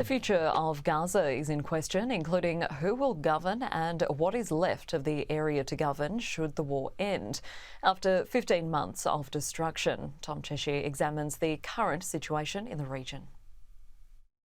The future of Gaza is in question, including who will govern and what is left of the area to govern should the war end. After 15 months of destruction, Tom Cheshire examines the current situation in the region.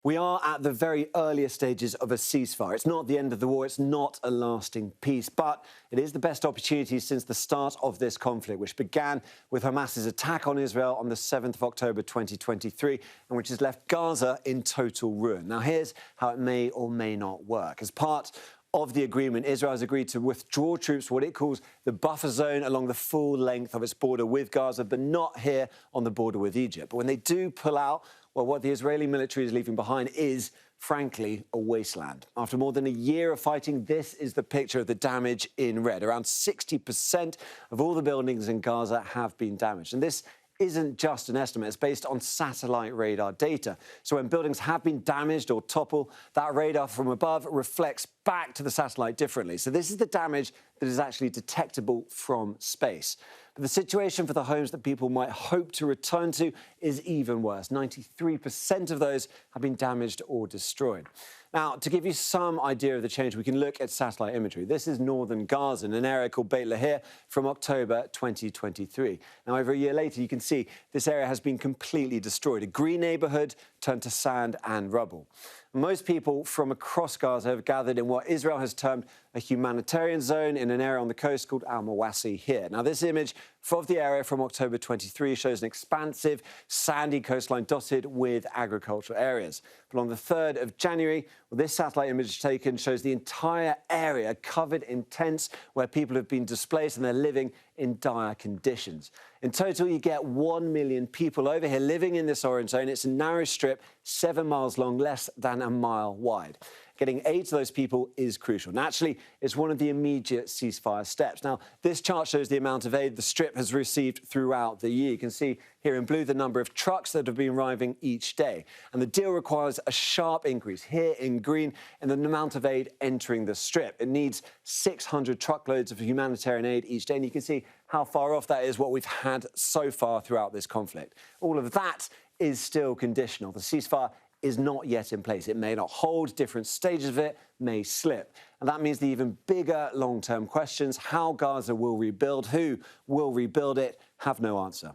We are at the very earliest stages of a ceasefire. It's not the end of the war, it's not a lasting peace, but it is the best opportunity since the start of this conflict, which began with Hamas's attack on Israel on the 7th of October 2023, and which has left Gaza in total ruin. Now, here's how it may or may not work. As part of the agreement, Israel has agreed to withdraw troops, what it calls the buffer zone, along the full length of its border with Gaza, but not here on the border with Egypt. But when they do pull out, well, what the Israeli military is leaving behind is, frankly, a wasteland. After more than a year of fighting, this is the picture of the damage in red. Around 60% of all the buildings in Gaza have been damaged. And this isn't just an estimate, it's based on satellite radar data. So when buildings have been damaged or topple, that radar from above reflects back to the satellite differently. So this is the damage that is actually detectable from space. But the situation for the homes that people might hope to return to is even worse. 93% of those have been damaged or destroyed. Now, to give you some idea of the change, we can look at satellite imagery. This is northern Gaza, in an area called Beit Lahir, from October 2023. Now, over a year later, you can see this area has been completely destroyed. A green neighbourhood turned to sand and rubble. Most people from across Gaza have gathered in what Israel has termed a humanitarian zone in an area on the coast called Al-Mawasi here. Now, this image of the area from October 23 shows an expansive, sandy coastline dotted with agricultural areas. But on the 3rd of January, well, this satellite image taken shows the entire area covered in tents where people have been displaced and they're living in dire conditions. In total, you get 1 million people over here living in this orange zone. It's a narrow strip, 7 miles long, less than a mile wide. Getting aid to those people is crucial. Naturally, it's one of the immediate ceasefire steps. Now, this chart shows the amount of aid the Strip has received throughout the year. You can see here in blue the number of trucks that have been arriving each day. And the deal requires a sharp increase here in green in the amount of aid entering the Strip. It needs 600 truckloads of humanitarian aid each day. And you can see how far off that is what we've had so far throughout this conflict. All of that is still conditional. The ceasefire is not yet in place. It may not hold, different stages of it may slip. And that means the even bigger long-term questions, how Gaza will rebuild, who will rebuild it, have no answer.